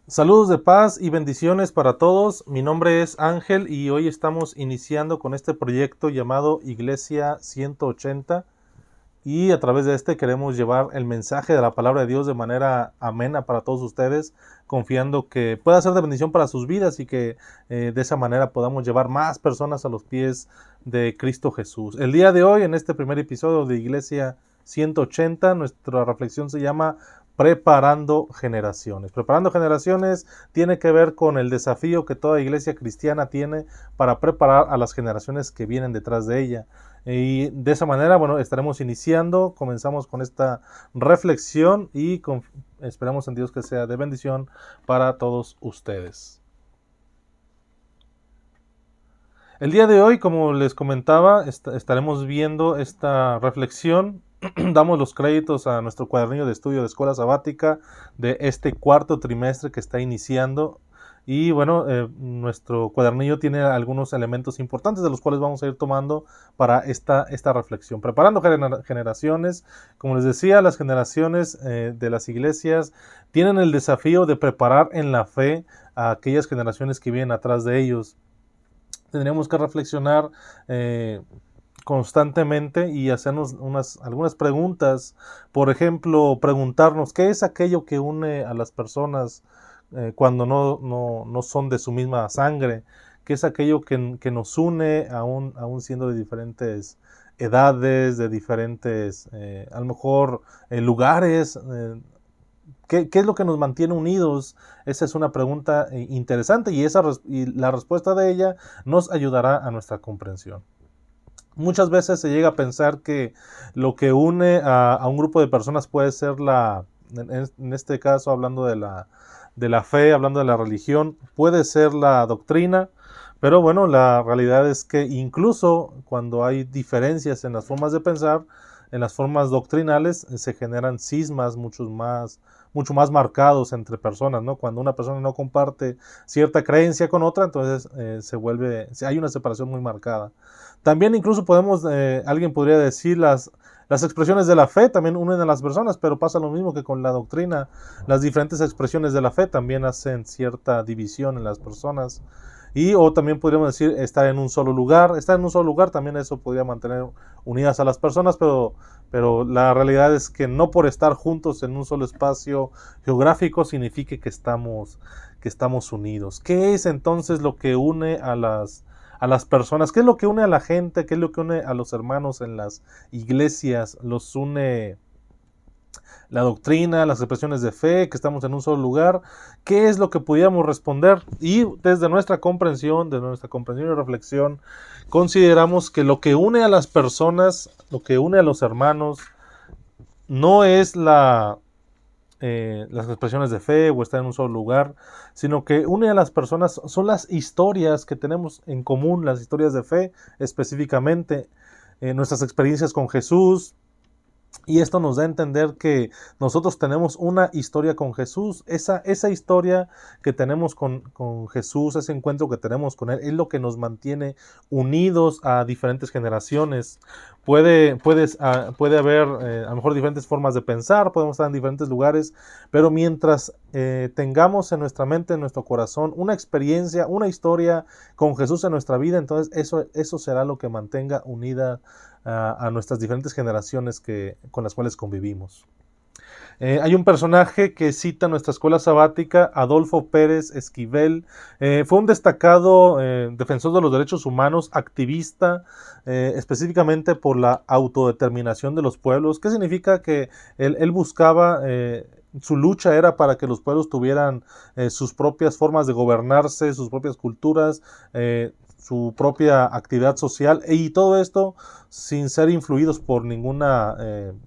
Saludos de paz y bendiciones para todos. Mi nombre es Ángel y hoy estamos iniciando con este proyecto llamado Iglesia 180 y a través de este queremos llevar el mensaje de la palabra de Dios de manera amena para todos ustedes, confiando que pueda ser de bendición para sus vidas y que de esa manera podamos llevar más personas a los pies de Cristo Jesús. El día de hoy, en este primer episodio de Iglesia 180, nuestra reflexión se llama Preparando generaciones. Preparando generaciones tiene que ver con el desafío que toda iglesia cristiana tiene para preparar a las generaciones que vienen detrás de ella. Y de esa manera, bueno, estaremos iniciando, comenzamos con esta reflexión y esperamos en Dios que sea de bendición para todos ustedes. El día de hoy, como les comentaba, estaremos viendo esta reflexión. Damos los créditos a nuestro cuadernillo de estudio de escuela sabática de este cuarto trimestre que está iniciando. Y bueno, nuestro cuadernillo tiene algunos elementos importantes de los cuales vamos a ir tomando para esta reflexión. Preparando generaciones, como les decía, las generaciones de las iglesias tienen el desafío de preparar en la fe a aquellas generaciones que vienen atrás de ellos. Tendríamos que reflexionar constantemente y hacernos algunas preguntas. Por ejemplo, preguntarnos qué es aquello que une a las personas cuando no son de su misma sangre, qué es aquello que nos une aún siendo de diferentes edades, de diferentes, a lo mejor, lugares. ¿Qué es lo que nos mantiene unidos? Esa es una pregunta interesante y la respuesta de ella nos ayudará a nuestra comprensión. Muchas veces se llega a pensar que lo que une a un grupo de personas puede ser en este caso hablando de la fe, hablando de la religión, puede ser la doctrina, pero bueno, la realidad es que incluso cuando hay diferencias en las formas de pensar, en las formas doctrinales, se generan cismas mucho más marcados entre personas, ¿no? Cuando una persona no comparte cierta creencia con otra, entonces hay una separación muy marcada. También incluso alguien podría decir las expresiones de la fe también unen a las personas, pero pasa lo mismo que con la doctrina. Las diferentes expresiones de la fe también hacen cierta división en las personas. O también podríamos decir estar en un solo lugar. Estar en un solo lugar también eso podría mantener unidas a las personas, pero la realidad es que no por estar juntos en un solo espacio geográfico significa que estamos unidos. ¿Qué es entonces lo que une a las personas? ¿Qué es lo que une a la gente? ¿Qué es lo que une a los hermanos en las iglesias? ¿Los une la doctrina, las expresiones de fe, que estamos en un solo lugar? ¿Qué es lo que pudiéramos responder? Y desde nuestra comprensión y reflexión, consideramos que lo que une a las personas, lo que une a los hermanos, no es las expresiones de fe o estar en un solo lugar, sino que une a las personas son las historias que tenemos en común, las historias de fe específicamente, nuestras experiencias con Jesús. Y esto nos da a entender que nosotros tenemos una historia con Jesús. Esa historia que tenemos con Jesús, ese encuentro que tenemos con Él, es lo que nos mantiene unidos a diferentes generaciones. Puede haber a lo mejor diferentes formas de pensar, podemos estar en diferentes lugares, pero mientras tengamos en nuestra mente, en nuestro corazón, una experiencia, una historia con Jesús en nuestra vida, entonces eso será lo que mantenga unida a nuestras diferentes generaciones con las cuales convivimos. Hay un personaje que cita nuestra escuela sabática, Adolfo Pérez Esquivel. Fue un destacado defensor de los derechos humanos, activista específicamente por la autodeterminación de los pueblos. ¿Qué significa? Que él buscaba su lucha era para que los pueblos tuvieran sus propias formas de gobernarse, sus propias culturas, su propia actividad social y todo esto sin ser influidos por ninguna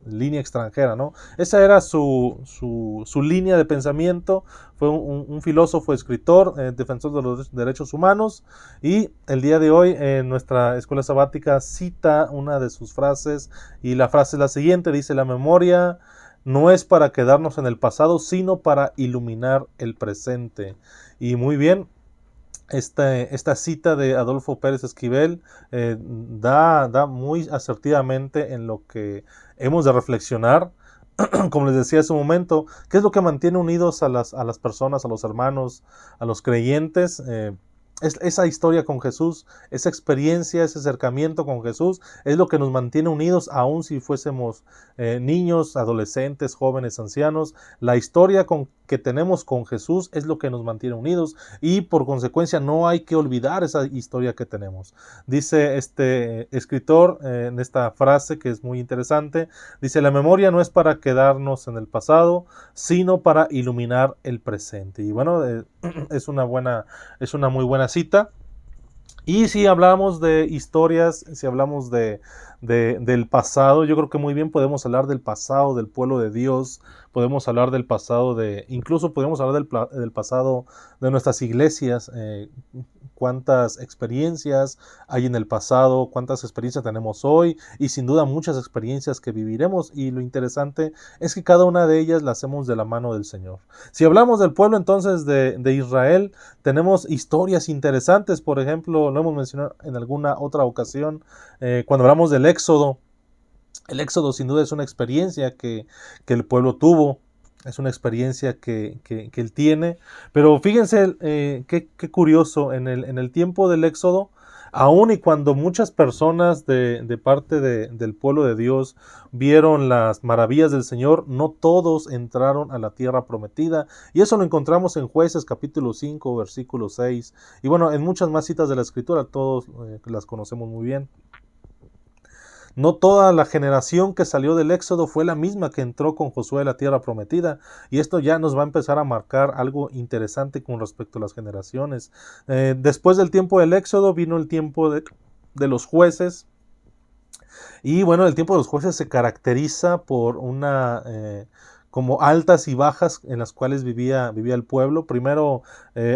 línea extranjera, ¿no? Esa era su línea de pensamiento. Fue un filósofo, escritor, defensor de los derechos humanos, y el día de hoy en nuestra escuela sabática cita una de sus frases, y la frase es la siguiente, dice: la memoria no es para quedarnos en el pasado, sino para iluminar el presente. Y muy bien, esta cita de Adolfo Pérez Esquivel da muy asertivamente en lo que hemos de reflexionar. como les decía hace un momento, ¿qué es lo que mantiene unidos a las personas, a los hermanos, a los creyentes? Es esa historia con Jesús, esa experiencia, ese acercamiento con Jesús, es lo que nos mantiene unidos, aun si fuésemos niños, adolescentes, jóvenes, ancianos. La historia que tenemos con Jesús es lo que nos mantiene unidos y por consecuencia no hay que olvidar esa historia que tenemos. Dice este escritor en esta frase que es muy interesante, dice: la memoria no es para quedarnos en el pasado, sino para iluminar el presente. Y bueno, es una muy buena cita. Y si hablamos de historias, si hablamos del pasado, yo creo que muy bien podemos hablar del pasado del pueblo de Dios, podemos hablar del pasado incluso podemos hablar del pasado de nuestras iglesias, cuántas experiencias hay en el pasado, cuántas experiencias tenemos hoy y sin duda muchas experiencias que viviremos, y lo interesante es que cada una de ellas la hacemos de la mano del Señor. Si hablamos del pueblo entonces de Israel, tenemos historias interesantes. Por ejemplo, lo hemos mencionado en alguna otra ocasión, cuando hablamos del Éxodo. El Éxodo sin duda es una experiencia que el pueblo tuvo, es una experiencia que él tiene, pero fíjense qué curioso, en el tiempo del Éxodo, aun y cuando muchas personas de parte del pueblo de Dios vieron las maravillas del Señor, no todos entraron a la tierra prometida, y eso lo encontramos en Jueces capítulo 5, versículo 6, y bueno, en muchas más citas de la Escritura, todos las conocemos muy bien. No toda la generación que salió del Éxodo fue la misma que entró con Josué a la tierra prometida, y esto ya nos va a empezar a marcar algo interesante con respecto a las generaciones. Después del tiempo del Éxodo vino el tiempo de los jueces, y bueno, el tiempo de los jueces se caracteriza por una como altas y bajas en las cuales vivía el pueblo. Primero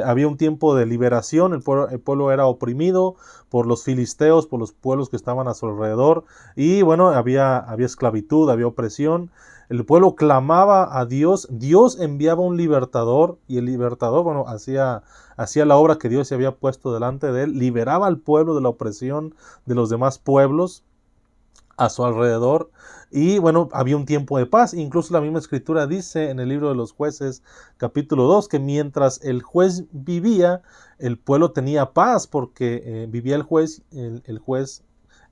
había un tiempo de liberación, el pueblo era oprimido por los filisteos, por los pueblos que estaban a su alrededor, y bueno, había esclavitud, había opresión. El pueblo clamaba a Dios, Dios enviaba un libertador, y el libertador, bueno, hacía la obra que Dios se había puesto delante de él, liberaba al pueblo de la opresión de los demás pueblos a su alrededor, y bueno, había un tiempo de paz. Incluso la misma escritura dice en el libro de los Jueces capítulo 2 que mientras el juez vivía, el pueblo tenía paz, porque vivía el juez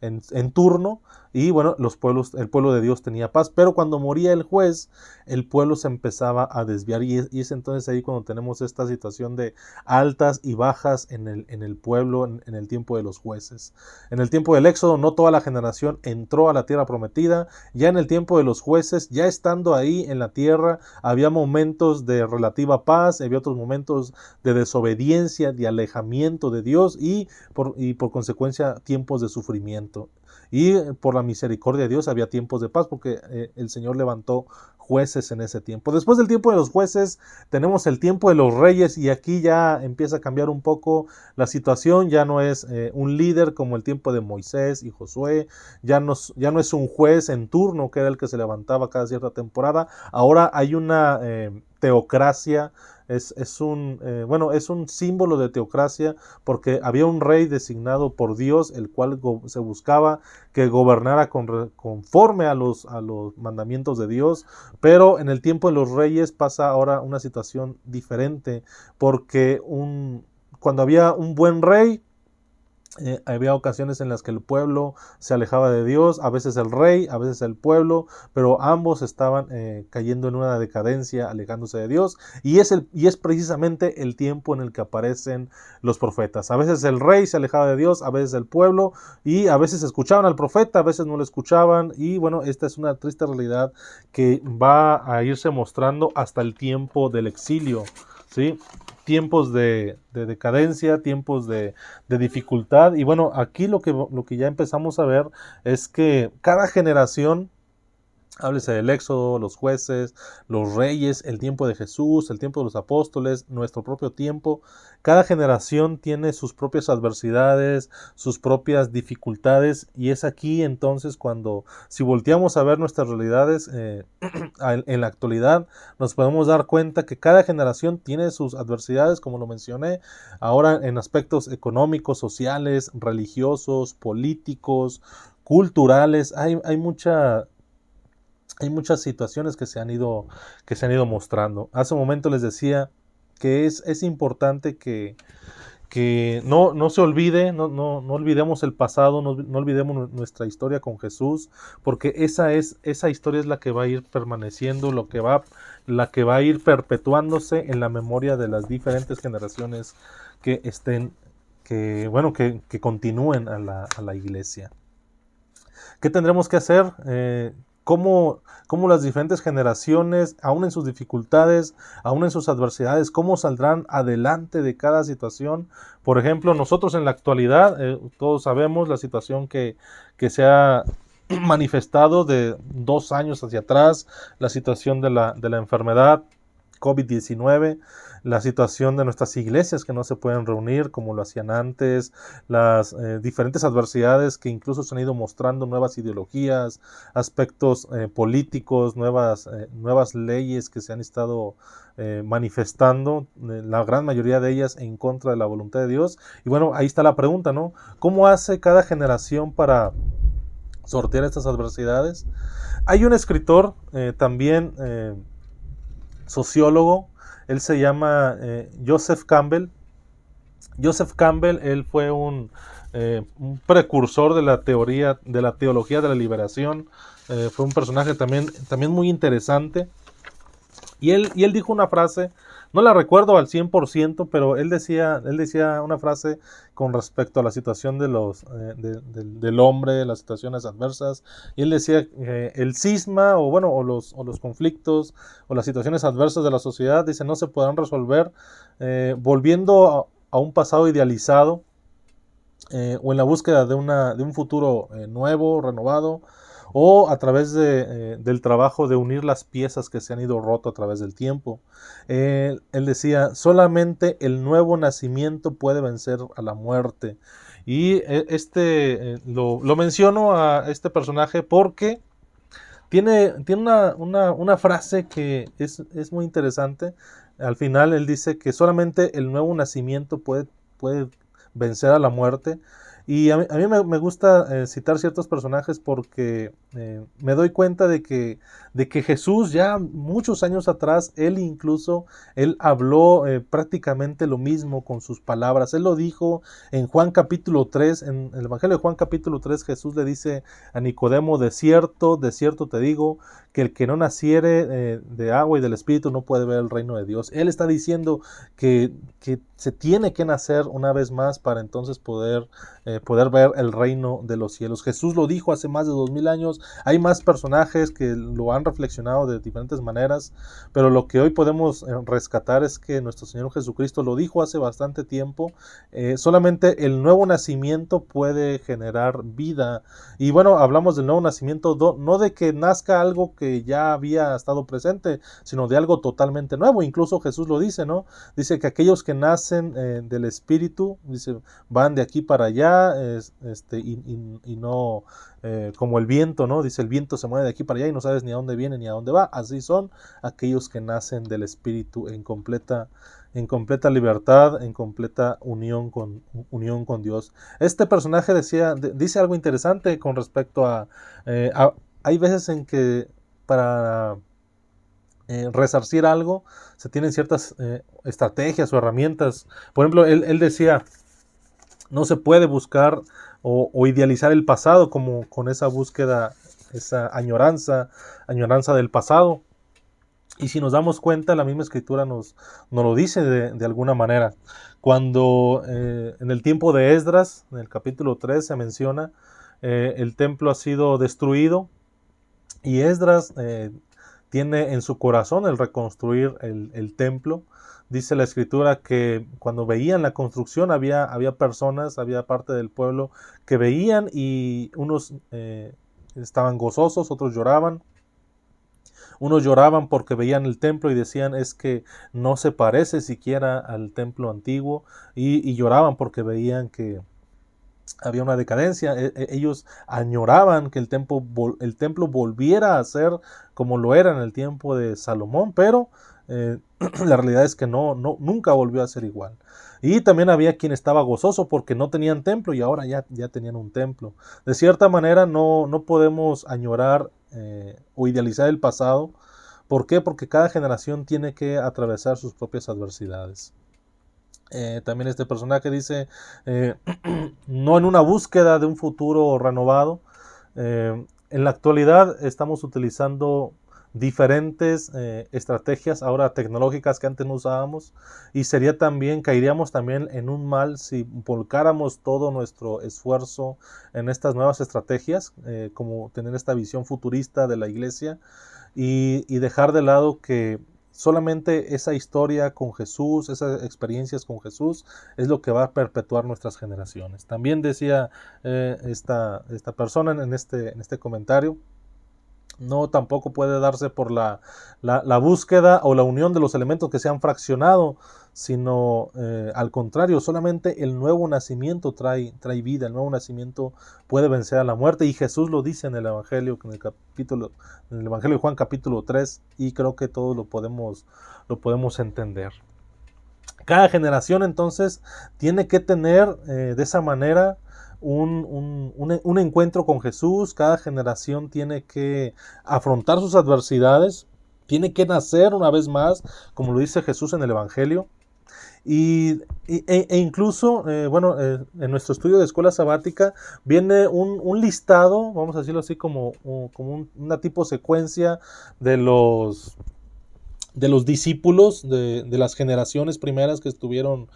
en turno, y bueno, el pueblo de Dios tenía paz. Pero cuando moría el juez, el pueblo se empezaba a desviar, y es entonces ahí cuando tenemos esta situación de altas y bajas en el pueblo en el tiempo de los jueces. En el tiempo del Éxodo no toda la generación entró a la tierra prometida. Ya en el tiempo de los jueces, ya estando ahí en la tierra, había momentos de relativa paz, había otros momentos de desobediencia, de alejamiento de Dios, y por consecuencia tiempos de sufrimiento. Y por la misericordia de Dios había tiempos de paz, porque el Señor levantó jueces en ese tiempo. Después del tiempo de los jueces tenemos el tiempo de los reyes, y aquí ya empieza a cambiar un poco la situación. Ya no es un líder como el tiempo de Moisés y Josué, ya no es un juez en turno que era el que se levantaba cada cierta temporada. Ahora hay una teocracia. Es un símbolo de teocracia, porque había un rey designado por Dios, el cual se buscaba que gobernara conforme a los mandamientos de Dios. Pero en el tiempo de los reyes pasa ahora una situación diferente, porque cuando había un buen rey, había ocasiones en las que el pueblo se alejaba de Dios, a veces el rey, a veces el pueblo, pero ambos estaban cayendo en una decadencia, alejándose de Dios, y es precisamente el tiempo en el que aparecen los profetas. A veces el rey se alejaba de Dios, a veces el pueblo, y a veces escuchaban al profeta, a veces no lo escuchaban, y bueno, esta es una triste realidad que va a irse mostrando hasta el tiempo del exilio, ¿sí? Tiempos de decadencia, tiempos de dificultad. Y bueno, aquí lo que ya empezamos a ver es que cada generación, háblese del Éxodo, los jueces, los reyes, el tiempo de Jesús, el tiempo de los apóstoles, nuestro propio tiempo, cada generación tiene sus propias adversidades, sus propias dificultades, y es aquí entonces cuando, si volteamos a ver nuestras realidades en la actualidad, nos podemos dar cuenta que cada generación tiene sus adversidades, como lo mencioné, ahora en aspectos económicos, sociales, religiosos, políticos, culturales. Hay hay muchas situaciones que se han ido mostrando. Hace un momento les decía que es importante que no se olvide, no olvidemos el pasado, no olvidemos nuestra historia con Jesús, porque esa historia es la que va a ir permaneciendo, la que va a ir perpetuándose en la memoria de las diferentes generaciones que estén, que continúen a la iglesia. ¿Qué tendremos que hacer? ¿Cómo las diferentes generaciones, aún en sus dificultades, aún en sus adversidades, cómo saldrán adelante de cada situación? Por ejemplo, nosotros en la actualidad, todos sabemos la situación que se ha manifestado de 2 años hacia atrás, la situación de la enfermedad COVID-19, la situación de nuestras iglesias que no se pueden reunir como lo hacían antes, las diferentes adversidades que incluso se han ido mostrando, nuevas ideologías, aspectos políticos, nuevas leyes que se han estado manifestando, la gran mayoría de ellas en contra de la voluntad de Dios. Y bueno, ahí está la pregunta, ¿no? ¿Cómo hace cada generación para sortear estas adversidades? Hay un escritor también sociólogo, él se llama Joseph Campbell. Joseph Campbell, él fue un precursor de la teología de la liberación. Fue un personaje también muy interesante. Y él dijo una frase, no la recuerdo al 100%, pero él decía una frase con respecto a la situación del hombre, las situaciones adversas. Y él decía el cisma, o los conflictos, o las situaciones adversas de la sociedad, dice, no se podrán resolver volviendo a un pasado idealizado, o en la búsqueda de un futuro nuevo, renovado, o a través del trabajo de unir las piezas que se han ido roto a través del tiempo. Él decía, solamente el nuevo nacimiento puede vencer a la muerte. Y lo menciono a este personaje porque tiene una frase que es muy interesante. Al final él dice que solamente el nuevo nacimiento puede vencer a la muerte. Y a mí me gusta citar ciertos personajes porque me doy cuenta de que Jesús ya muchos años atrás, él habló prácticamente lo mismo con sus palabras. Él lo dijo en Juan capítulo 3, en el Evangelio de Juan capítulo 3, Jesús le dice a Nicodemo, de cierto te digo, que el que no naciere de agua y del Espíritu no puede ver el reino de Dios. Él está diciendo que se tiene que nacer una vez más para entonces poder ver el reino de los cielos. Jesús lo dijo hace más de 2000 años. Hay más personajes que lo han reflexionado de diferentes maneras, pero lo que hoy podemos rescatar es que nuestro Señor Jesucristo lo dijo hace bastante tiempo. Solamente el nuevo nacimiento puede generar vida. Y bueno, hablamos del nuevo nacimiento, no de que nazca algo que ya había estado presente, sino de algo totalmente nuevo. Incluso Jesús lo dice, ¿no? Dice que aquellos que nacen del Espíritu, dice, van de aquí para allá, y no como el viento, ¿no? Dice, el viento se mueve de aquí para allá y no sabes ni a dónde viene ni a dónde va. Así son aquellos que nacen del Espíritu en completa libertad, en completa unión con Dios. Este personaje dice algo interesante con respecto hay veces en que para resarcir algo se tienen ciertas estrategias o herramientas. Por ejemplo, él decía, no se puede buscar o idealizar el pasado como con esa búsqueda, esa añoranza del pasado. Y si nos damos cuenta, la misma escritura nos lo dice de alguna manera. Cuando en el tiempo de Esdras, en el capítulo 3 se menciona, el templo ha sido destruido y Esdras tiene en su corazón el reconstruir el templo. Dice la escritura que cuando veían la construcción había personas, había parte del pueblo que veían y unos estaban gozosos, otros lloraban. Unos lloraban porque veían el templo y decían es que no se parece siquiera al templo antiguo y lloraban porque veían que había una decadencia. Ellos añoraban que el templo volviera a ser como lo era en el tiempo de Salomón, pero la realidad es que nunca volvió a ser igual. Y también había quien estaba gozoso porque no tenían templo y ahora ya tenían un templo. De cierta manera no podemos añorar o idealizar el pasado. ¿Por qué? Porque cada generación tiene que atravesar sus propias adversidades. También este personaje dice, no en una búsqueda de un futuro renovado. En la actualidad estamos utilizando diferentes estrategias ahora tecnológicas que antes no usábamos, y sería también, caeríamos también en un mal si volcáramos todo nuestro esfuerzo en estas nuevas estrategias, como tener esta visión futurista de la iglesia, y dejar de lado que solamente esa historia con Jesús, esas experiencias con Jesús, es lo que va a perpetuar nuestras generaciones. También decía esta persona en este comentario, no tampoco puede darse por la búsqueda o la unión de los elementos que se han fraccionado, sino al contrario, solamente el nuevo nacimiento trae vida, el nuevo nacimiento puede vencer a la muerte, y Jesús lo dice en el Evangelio, en el Evangelio de Juan capítulo 3, y creo que todos lo podemos entender. Cada generación entonces tiene que tener de esa manera un encuentro con Jesús. Cada generación tiene que afrontar sus adversidades, tiene que nacer una vez más, como lo dice Jesús en el Evangelio. E incluso, en nuestro estudio de escuela sabática viene un listado, vamos a decirlo así, como una tipo secuencia de los discípulos de las generaciones primeras que estuvieron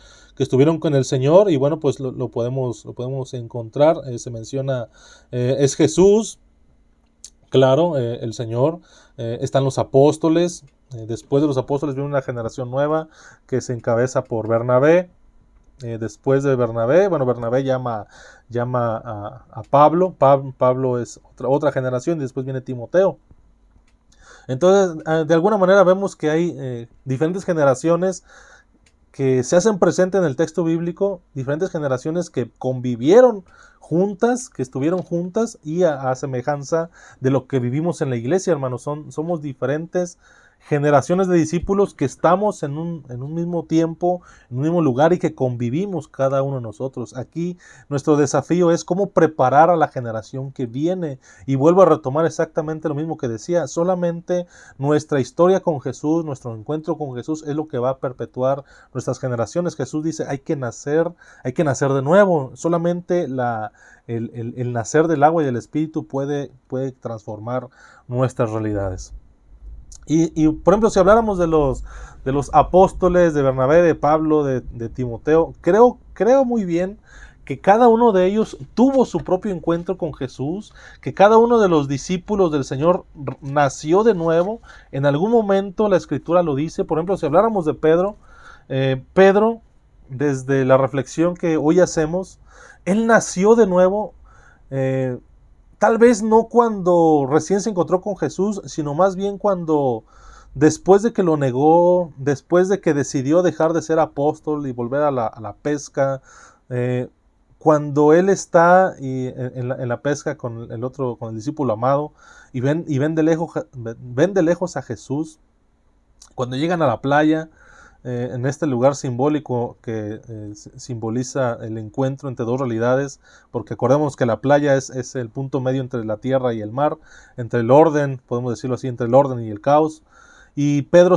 con el Señor, y bueno, pues lo podemos encontrar. Se menciona, es Jesús, claro, el Señor, están los apóstoles, después de los apóstoles viene una generación nueva que se encabeza por Bernabé. Después de Bernabé, Bernabé llama a Pablo. Pablo es otra generación, y después viene Timoteo. Entonces, de alguna manera vemos que hay diferentes generaciones que se hacen presentes en el texto bíblico, diferentes generaciones que convivieron juntas, que estuvieron juntas, y a semejanza de lo que vivimos en la iglesia, hermanos, somos diferentes generaciones de discípulos que estamos en un mismo tiempo, en un mismo lugar, y que convivimos cada uno de nosotros. Aquí nuestro desafío es cómo preparar a la generación que viene, y vuelvo a retomar exactamente lo mismo que decía, solamente nuestra historia con Jesús, nuestro encuentro con Jesús es lo que va a perpetuar nuestras generaciones. Jesús dice, hay que nacer de nuevo. Solamente el nacer del agua y del Espíritu puede transformar nuestras realidades. Y por ejemplo, si habláramos de los apóstoles, de Bernabé, de Pablo, de Timoteo, creo muy bien que cada uno de ellos tuvo su propio encuentro con Jesús, que cada uno de los discípulos del Señor nació de nuevo. En algún momento la Escritura lo dice. Por ejemplo, si habláramos de Pedro, Pedro, desde la reflexión que hoy hacemos, él nació de nuevo, tal vez no cuando recién se encontró con Jesús, sino más bien cuando, después de que lo negó, después de que decidió dejar de ser apóstol y volver a la pesca, cuando él está en la pesca con el discípulo amado, y ven de lejos a Jesús, cuando llegan a la playa, en este lugar simbólico que simboliza el encuentro entre dos realidades, porque acordemos que la playa es el punto medio entre la tierra y el mar, entre el orden, podemos decirlo así, entre el orden y el caos. Y Pedro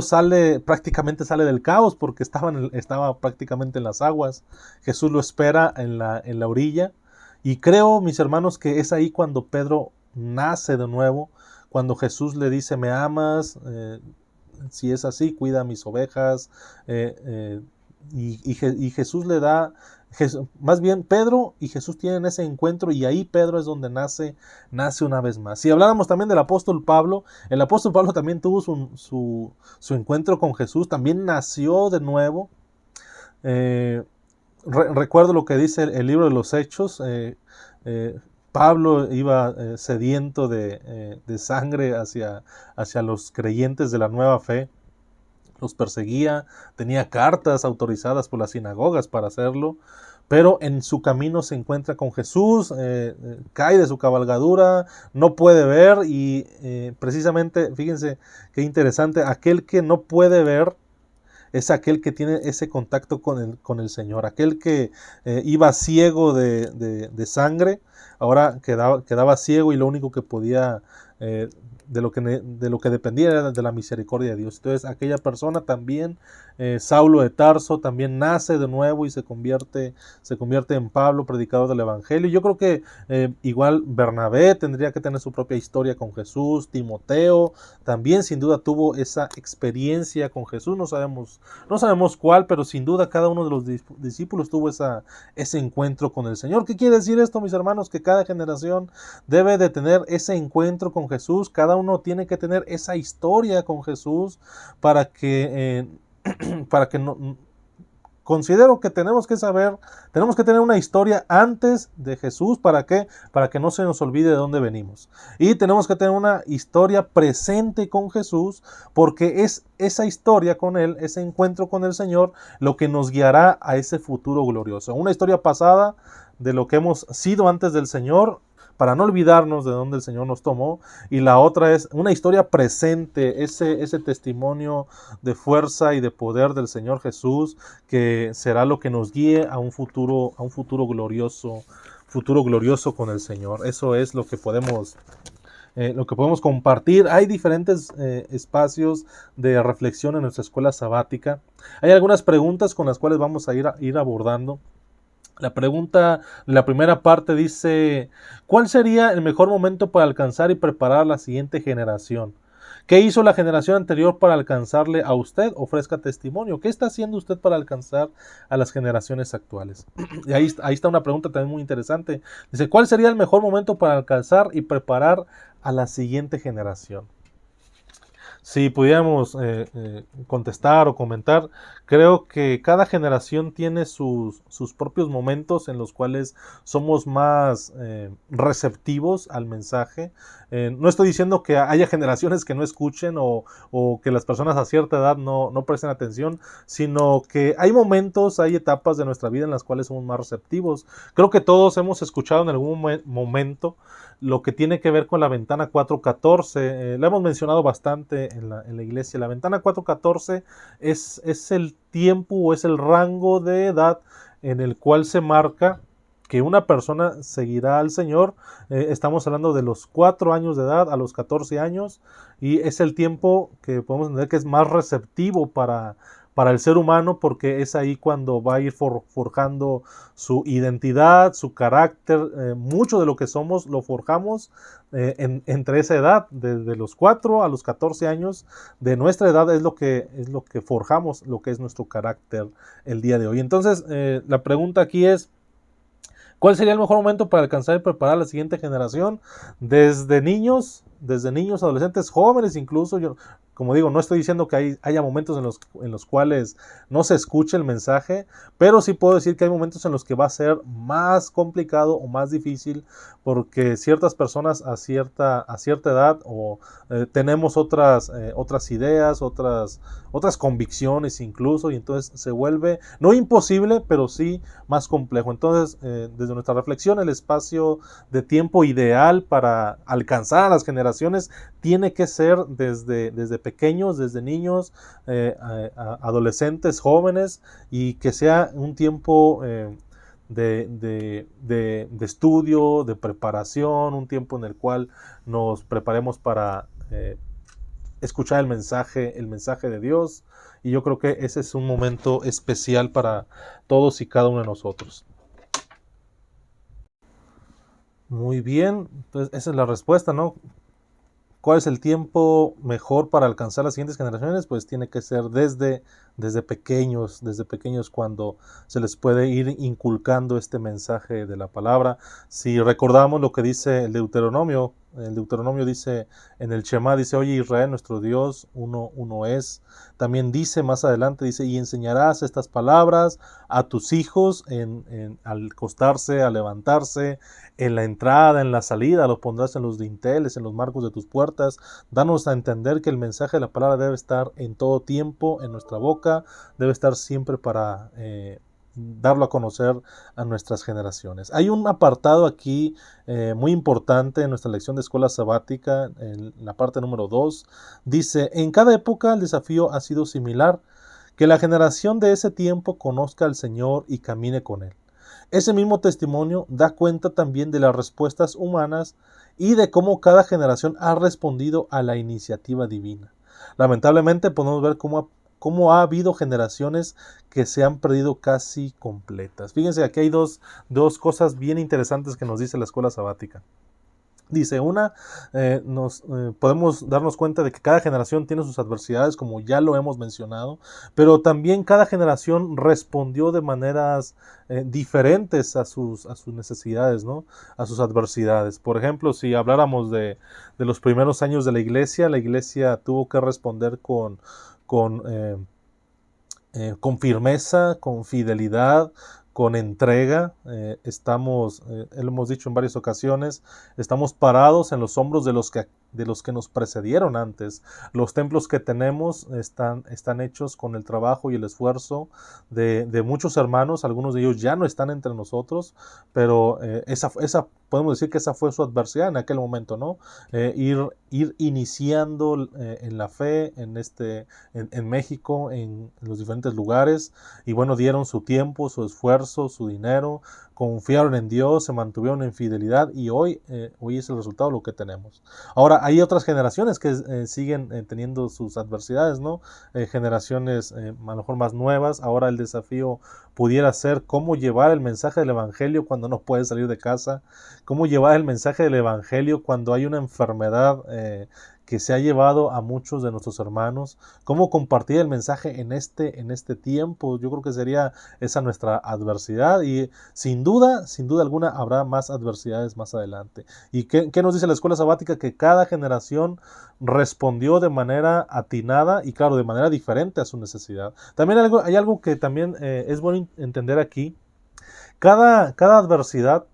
prácticamente sale del caos, porque estaba prácticamente en las aguas. Jesús lo espera en la orilla, y creo, mis hermanos, que es ahí cuando Pedro nace de nuevo, cuando Jesús le dice, ¿me amas? Si es así, cuida mis ovejas. Y Jesús le da, más bien Pedro y Jesús tienen ese encuentro, y ahí Pedro es donde nace una vez más. Si habláramos también del apóstol Pablo, el apóstol Pablo también tuvo su encuentro con Jesús, también nació de nuevo. Recuerdo lo que dice el libro de los Hechos. Pablo iba sediento de sangre hacia los creyentes de la nueva fe, los perseguía, tenía cartas autorizadas por las sinagogas para hacerlo, pero en su camino se encuentra con Jesús, cae de su cabalgadura, no puede ver, y precisamente, fíjense qué interesante, aquel que no puede ver es aquel que tiene ese contacto con el Señor. Aquel que iba ciego de sangre, ahora quedaba ciego, y lo único que podía de lo que dependía era de la misericordia de Dios. Entonces aquella persona también, Saulo de Tarso, también nace de nuevo y se convierte en Pablo, predicador del Evangelio. Yo creo que igual Bernabé tendría que tener su propia historia con Jesús. Timoteo también sin duda tuvo esa experiencia con Jesús. No sabemos cuál, pero sin duda cada uno de los discípulos tuvo ese encuentro con el Señor. ¿Qué quiere decir esto, mis hermanos? Que cada generación debe de tener ese encuentro con Jesús. Cada uno tiene que tener esa historia con Jesús para que no, considero que tenemos que tener una historia antes de Jesús. ¿Para qué? Para que no se nos olvide de dónde venimos. Y tenemos que tener una historia presente con Jesús, porque es esa historia con Él, ese encuentro con el Señor, lo que nos guiará a ese futuro glorioso. Una historia pasada de lo que hemos sido antes del Señor, para no olvidarnos de dónde el Señor nos tomó, y la otra es una historia presente, ese testimonio de fuerza y de poder del Señor Jesús, que será lo que nos guíe a un futuro glorioso con el Señor. Eso es lo que podemos compartir. Hay diferentes espacios de reflexión en nuestra escuela sabática. Hay algunas preguntas con las cuales vamos a ir abordando. La primera parte dice: ¿cuál sería el mejor momento para alcanzar y preparar a la siguiente generación? ¿Qué hizo la generación anterior para alcanzarle a usted? Ofrezca testimonio. ¿Qué está haciendo usted para alcanzar a las generaciones actuales? Y ahí está una pregunta también muy interesante. Dice: ¿cuál sería el mejor momento para alcanzar y preparar a la siguiente generación? Si pudiéramos contestar o comentar, creo que cada generación tiene sus propios momentos en los cuales somos más receptivos al mensaje. No estoy diciendo que haya generaciones que no escuchen o que las personas a cierta edad no presten atención, sino que hay momentos, hay etapas de nuestra vida en las cuales somos más receptivos. Creo que todos hemos escuchado en algún momento lo que tiene que ver con la ventana 414. La hemos mencionado bastante en la iglesia. La ventana 414 es el tiempo o es el rango de edad en el cual se marca que una persona seguirá al Señor. Estamos hablando de los 4 años de edad a los 14 años, y es el tiempo que podemos entender que es más receptivo para el ser humano, porque es ahí cuando va a ir forjando su identidad, su carácter. Mucho de lo que somos lo forjamos entre esa edad, desde los 4 a los 14 años de nuestra edad es lo que forjamos, lo que es nuestro carácter el día de hoy. Entonces, la pregunta aquí es: ¿cuál sería el mejor momento para alcanzar y preparar a la siguiente generación? Desde niños, adolescentes, jóvenes incluso. Yo, como digo, no estoy diciendo que haya momentos en los cuales no se escuche el mensaje, pero sí puedo decir que hay momentos en los que va a ser más complicado o más difícil, porque ciertas personas a cierta edad tenemos otras ideas, otras convicciones incluso, y entonces se vuelve no imposible, pero sí más complejo. Entonces, desde nuestra reflexión, el espacio de tiempo ideal para alcanzar a las generaciones tiene que ser desde pequeños, desde niños, adolescentes, jóvenes, y que sea un tiempo de estudio, de preparación, un tiempo en el cual nos preparemos para escuchar el mensaje de Dios. Y yo creo que ese es un momento especial para todos y cada uno de nosotros. Muy bien, entonces esa es la respuesta, ¿no? ¿Cuál es el tiempo mejor para alcanzar las siguientes generaciones? Pues tiene que ser desde pequeños, cuando se les puede ir inculcando este mensaje de la palabra. Si recordamos lo que dice el Deuteronomio dice, en el Shema dice: oye Israel, nuestro Dios, uno es. También dice más adelante, dice: y enseñarás estas palabras a tus hijos al acostarse, al levantarse, en la entrada, en la salida, los pondrás en los dinteles, en los marcos de tus puertas. Danos a entender que el mensaje de la palabra debe estar en todo tiempo en nuestra boca, debe estar siempre para darlo a conocer a nuestras generaciones. Hay un apartado aquí muy importante en nuestra lección de escuela sabática, en la parte número 2, dice: en cada época el desafío ha sido similar, que la generación de ese tiempo conozca al Señor y camine con Él. Ese mismo testimonio da cuenta también de las respuestas humanas y de cómo cada generación ha respondido a la iniciativa divina. Lamentablemente podemos ver cómo ha habido generaciones que se han perdido casi completas. Fíjense, aquí hay dos cosas bien interesantes que nos dice la escuela sabática. Dice, podemos darnos cuenta de que cada generación tiene sus adversidades, como ya lo hemos mencionado, pero también cada generación respondió de maneras diferentes a sus necesidades, ¿no? A sus adversidades. Por ejemplo, si habláramos de los primeros años de la iglesia tuvo que responder con firmeza, con fidelidad, con entrega. Lo hemos dicho en varias ocasiones, estamos parados en los hombros de los que nos precedieron antes. Los templos que tenemos están hechos con el trabajo y el esfuerzo de muchos hermanos. Algunos de ellos ya no están entre nosotros, pero podemos decir que esa fue su adversidad en aquel momento, ¿no? Ir iniciando en la fe en México, en los diferentes lugares, y bueno, dieron su tiempo, su esfuerzo, su dinero, confiaron en Dios, se mantuvieron en fidelidad, y hoy es el resultado de lo que tenemos. Ahora, hay otras generaciones que siguen teniendo sus adversidades, ¿no? Generaciones a lo mejor más nuevas. Ahora el desafío pudiera ser cómo llevar el mensaje del evangelio cuando no puedes salir de casa, cómo llevar el mensaje del evangelio cuando hay una enfermedad que se ha llevado a muchos de nuestros hermanos, cómo compartir el mensaje en este tiempo. Yo creo que sería esa nuestra adversidad, y sin duda alguna habrá más adversidades más adelante. ¿Y qué nos dice la escuela sabática? Que cada generación respondió de manera atinada y, claro, de manera diferente a su necesidad. También hay algo que también es bueno entender aquí. Cada adversidad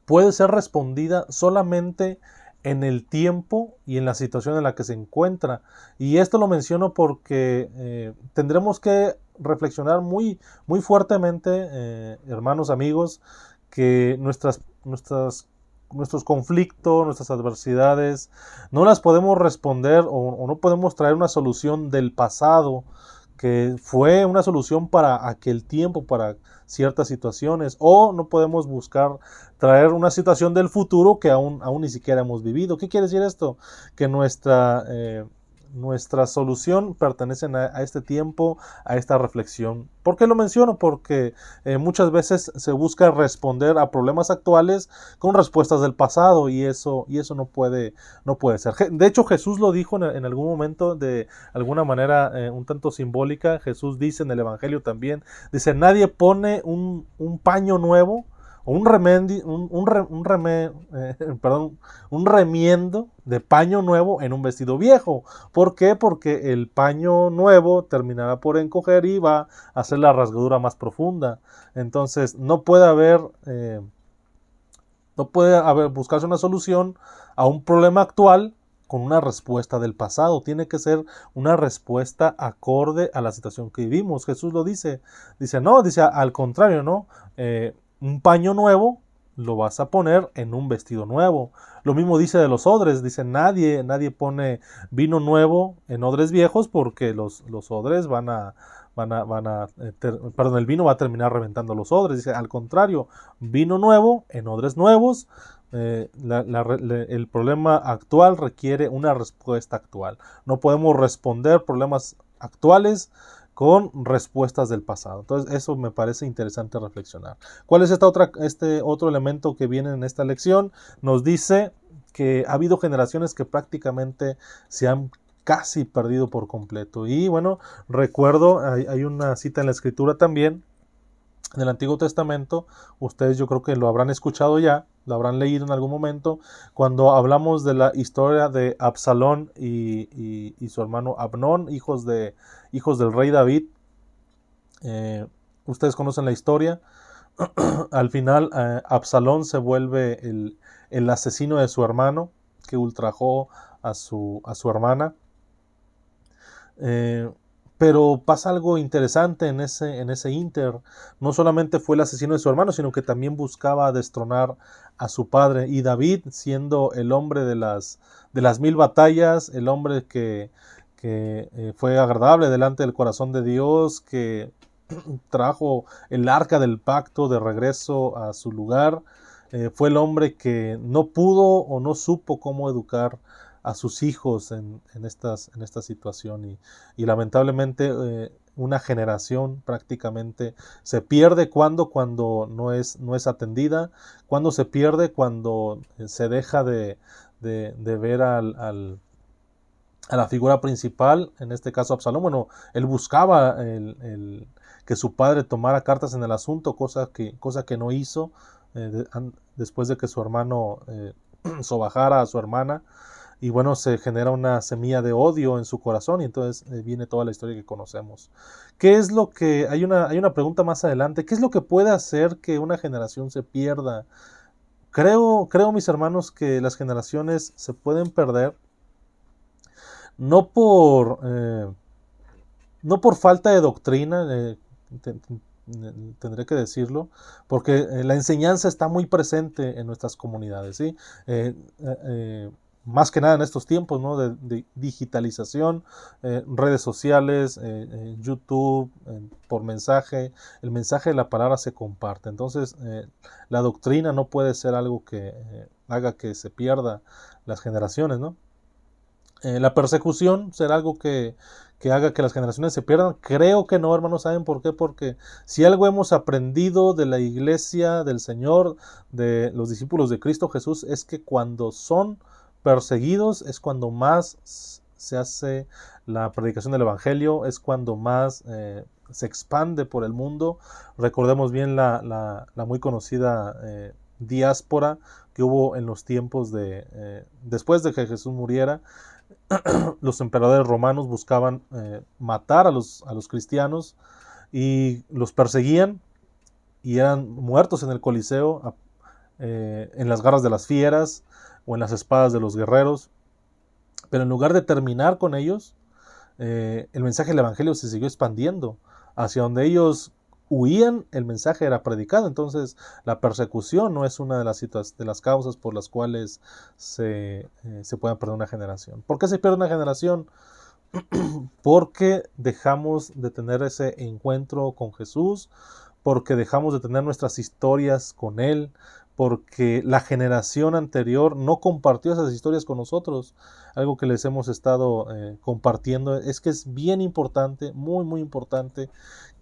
puede ser respondida solamente en el tiempo y en la situación en la que se encuentra. Y esto lo menciono porque tendremos que reflexionar muy fuertemente, hermanos, amigos, que nuestros conflictos, nuestras adversidades, no las podemos responder, o no podemos traer una solución del pasado que fue una solución para aquel tiempo, para ciertas situaciones, o no podemos buscar traer una situación del futuro que aún ni siquiera hemos vivido. ¿Qué quiere decir esto? Que nuestra solución pertenece a este tiempo, a esta reflexión. ¿Por qué lo menciono? Porque muchas veces se busca responder a problemas actuales con respuestas del pasado, y eso no puede ser. De hecho, Jesús lo dijo en algún momento, de alguna manera un tanto simbólica. Jesús dice en el Evangelio también, dice, nadie pone un paño nuevo o un remiendo de paño nuevo en un vestido viejo. ¿Por qué? Porque el paño nuevo terminará por encoger y va a hacer la rasgadura más profunda. Entonces no puede buscarse una solución a un problema actual con una respuesta del pasado. Tiene que ser una respuesta acorde a la situación que vivimos. Jesús lo dice al contrario, ¿no? Un paño nuevo lo vas a poner en un vestido nuevo. Lo mismo dice de los odres. Dice, nadie pone vino nuevo en odres viejos, porque los odres el vino va a terminar reventando los odres. Dice, al contrario, vino nuevo en odres nuevos. El problema actual requiere una respuesta actual. No podemos responder problemas actuales con respuestas del pasado. Entonces, eso me parece interesante reflexionar. ¿Cuál es este otro elemento que viene en esta lección? Nos dice que ha habido generaciones que prácticamente se han casi perdido por completo. Y bueno, recuerdo, hay una cita en la Escritura también, en el Antiguo Testamento. Ustedes, yo creo que lo habrán escuchado ya, lo habrán leído en algún momento, cuando hablamos de la historia de Absalón y su hermano Abnón, hijos del rey David. Ustedes conocen la historia. Al final, Absalón se vuelve el asesino de su hermano, que ultrajó a su hermana. Pero pasa algo interesante en ese ínter. No solamente fue el asesino de su hermano, sino que también buscaba destronar a su padre. Y David, siendo el hombre de las 1000 batallas, el hombre que fue agradable delante del corazón de Dios, que trajo el arca del pacto de regreso a su lugar, fue el hombre que no pudo o no supo cómo educar a sus hijos en esta situación y lamentablemente una generación prácticamente se pierde cuando no es atendida, cuando se pierde cuando se deja de ver a la figura principal, en este caso Absalón. Bueno, él buscaba que su padre tomara cartas en el asunto, cosa que no hizo después de que su hermano sobajara a su hermana. Y bueno, se genera una semilla de odio en su corazón y entonces viene toda la historia que conocemos. ¿Qué es lo que, hay una pregunta más adelante, qué es lo que puede hacer que una generación se pierda? Creo, mis hermanos, que las generaciones se pueden perder no por, no por falta de doctrina, tendré que decirlo, porque la enseñanza está muy presente en nuestras comunidades, ¿sí? Más que nada en estos tiempos, ¿no? de digitalización, redes sociales, YouTube, por mensaje, el mensaje de la palabra se comparte. Entonces, la doctrina no puede ser algo que haga que se pierda las generaciones, ¿no? La persecución será algo que haga que las generaciones se pierdan. Creo que no, hermanos. ¿Saben por qué? Porque si algo hemos aprendido de la iglesia del Señor, de los discípulos de Cristo Jesús, es que cuando son perseguidos es cuando más se hace la predicación del Evangelio, es cuando más se expande por el mundo. Recordemos bien la muy conocida diáspora que hubo en los tiempos después de que Jesús muriera. Los emperadores romanos buscaban matar a los cristianos y los perseguían y eran muertos en el Coliseo, en las garras de las fieras o en las espadas de los guerreros. Pero en lugar de terminar con ellos, el mensaje del Evangelio se siguió expandiendo. Hacia donde ellos huían, el mensaje era predicado. Entonces, la persecución no es una de las causas por las cuales se pueda perder una generación. ¿Por qué se pierde una generación? Porque dejamos de tener ese encuentro con Jesús, porque dejamos de tener nuestras historias con Él, porque la generación anterior no compartió esas historias con nosotros. Algo que les hemos estado compartiendo es que es bien importante, muy, muy importante,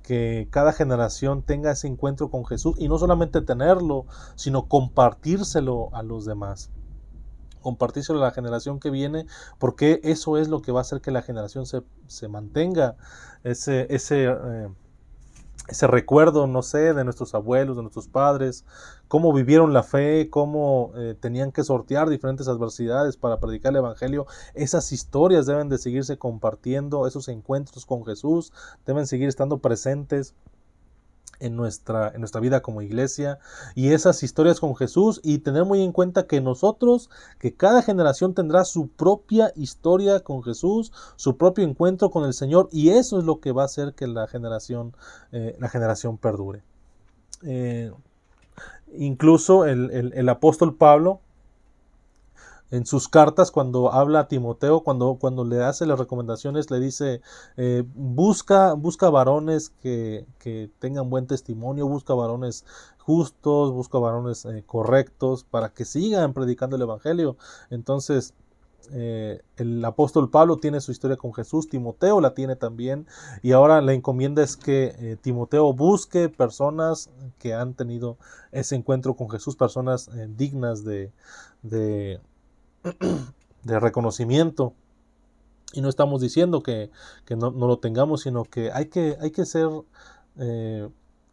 que cada generación tenga ese encuentro con Jesús y no solamente tenerlo, sino compartírselo a los demás. Compartírselo a la generación que viene, porque eso es lo que va a hacer que la generación se mantenga. Ese recuerdo, no sé, de nuestros abuelos, de nuestros padres, cómo vivieron la fe, cómo tenían que sortear diferentes adversidades para predicar el Evangelio. Esas historias deben de seguirse compartiendo, esos encuentros con Jesús deben seguir estando presentes en nuestra vida como iglesia, y esas historias con Jesús, y tener muy en cuenta que que cada generación tendrá su propia historia con Jesús, su propio encuentro con el Señor, y eso es lo que va a hacer que la generación perdure. Incluso el apóstol Pablo, en sus cartas, cuando habla a Timoteo, cuando le hace las recomendaciones, le dice, busca varones que tengan buen testimonio, busca varones justos, busca varones correctos, para que sigan predicando el Evangelio. Entonces, el apóstol Pablo tiene su historia con Jesús, Timoteo la tiene también, y ahora la encomienda es que Timoteo busque personas que han tenido ese encuentro con Jesús, personas dignas de reconocimiento. Y no estamos diciendo que no lo tengamos, sino que hay que ser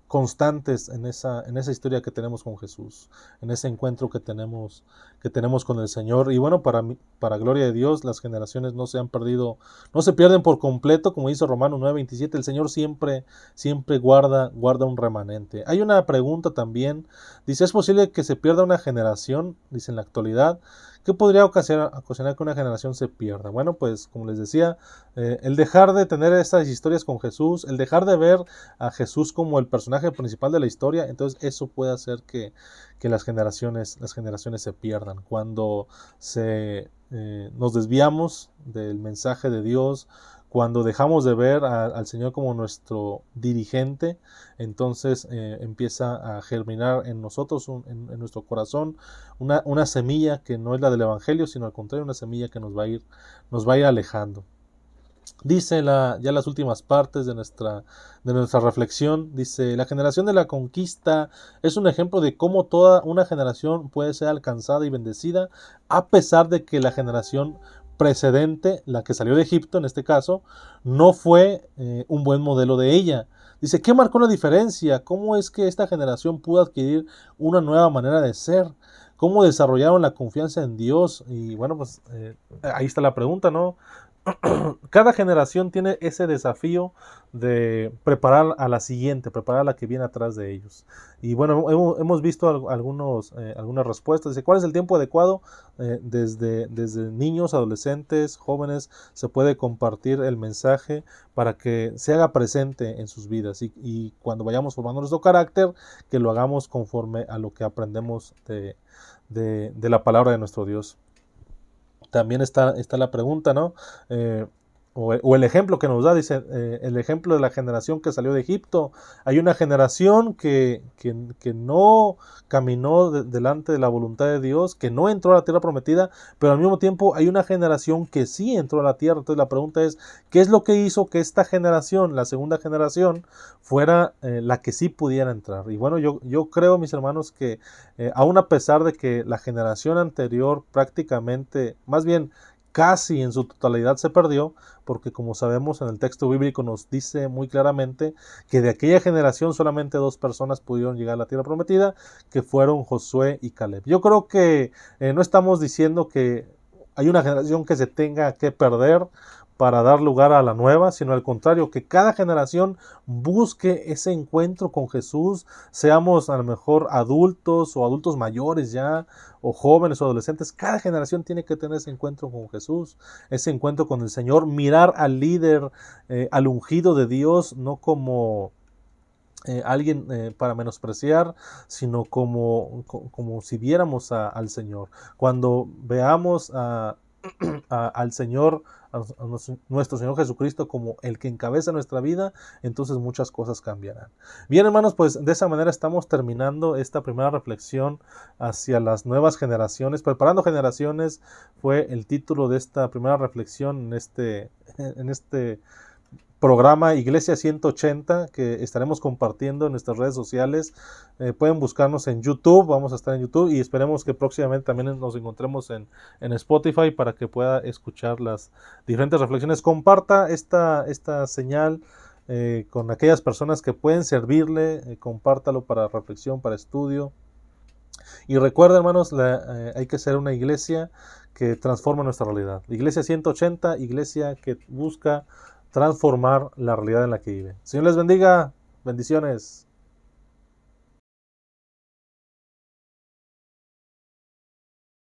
constantes en esa historia que tenemos con Jesús, en ese encuentro que tenemos con el Señor. Y bueno, para gloria de Dios, las generaciones no se han perdido, no se pierden por completo, como dice Romanos 9:27. El Señor siempre guarda un remanente. Hay una pregunta también, dice, ¿es posible que se pierda una generación? Dice, en la actualidad, ¿qué podría ocasionar que una generación se pierda? Bueno, pues como les decía, el dejar de tener estas historias con Jesús, el dejar de ver a Jesús como el personaje principal de la historia, entonces eso puede hacer que las generaciones se pierdan. Cuando nos desviamos del mensaje de Dios, Cuando dejamos de ver al Señor como nuestro dirigente, entonces empieza a germinar en nosotros, en nuestro corazón, una semilla que no es la del Evangelio, sino al contrario, una semilla que nos va a ir alejando. Dice ya las últimas partes de nuestra reflexión, dice, la generación de la conquista es un ejemplo de cómo toda una generación puede ser alcanzada y bendecida, a pesar de que la generación precedente, la que salió de Egipto en este caso, no fue un buen modelo de ella. Dice, ¿qué marcó la diferencia? ¿Cómo es que esta generación pudo adquirir una nueva manera de ser? ¿Cómo desarrollaron la confianza en Dios? Y bueno, pues ahí está la pregunta, ¿no? Cada generación tiene ese desafío de preparar a la siguiente, preparar a la que viene atrás de ellos. Y bueno, hemos visto algunas respuestas. Dice, ¿cuál es el tiempo adecuado? Desde niños, adolescentes, jóvenes, se puede compartir el mensaje para que se haga presente en sus vidas. Y cuando vayamos formando nuestro carácter, que lo hagamos conforme a lo que aprendemos de la palabra de nuestro Dios. También está la pregunta, ¿no? O el ejemplo que nos da, dice, el ejemplo de la generación que salió de Egipto. Hay una generación que no caminó delante de la voluntad de Dios, que no entró a la tierra prometida, pero al mismo tiempo hay una generación que sí entró a la tierra. Entonces la pregunta es, ¿qué es lo que hizo que esta generación, la segunda generación, fuera la que sí pudiera entrar? Y bueno, yo creo, mis hermanos, que aún a pesar de que la generación anterior prácticamente, más bien casi en su totalidad se perdió, porque como sabemos en el texto bíblico nos dice muy claramente que de aquella generación solamente 2 personas pudieron llegar a la tierra prometida, que fueron Josué y Caleb. Yo creo que no estamos diciendo que hay una generación que se tenga que perder para dar lugar a la nueva, sino al contrario, que cada generación busque ese encuentro con Jesús, seamos a lo mejor adultos o adultos mayores ya, o jóvenes o adolescentes, cada generación tiene que tener ese encuentro con Jesús, ese encuentro con el Señor, mirar al líder, al ungido de Dios, no como alguien para menospreciar, sino como si viéramos al Señor. Cuando veamos al Señor, a nuestro Señor Jesucristo como el que encabeza nuestra vida, entonces muchas cosas cambiarán. Bien, hermanos, pues de esa manera estamos terminando esta primera reflexión hacia las nuevas generaciones. Preparando generaciones fue el título de esta primera reflexión en este programa Iglesia 180 que estaremos compartiendo en nuestras redes sociales. Pueden buscarnos en YouTube, vamos a estar en YouTube y esperemos que próximamente también nos encontremos en Spotify para que pueda escuchar las diferentes reflexiones. Comparta esta señal con aquellas personas que pueden servirle, compártalo para reflexión, para estudio. Y recuerda, hermanos, hay que ser una iglesia que transforma nuestra realidad. Iglesia 180, iglesia que busca transformar la realidad en la que vive. Señor les bendiga. Bendiciones.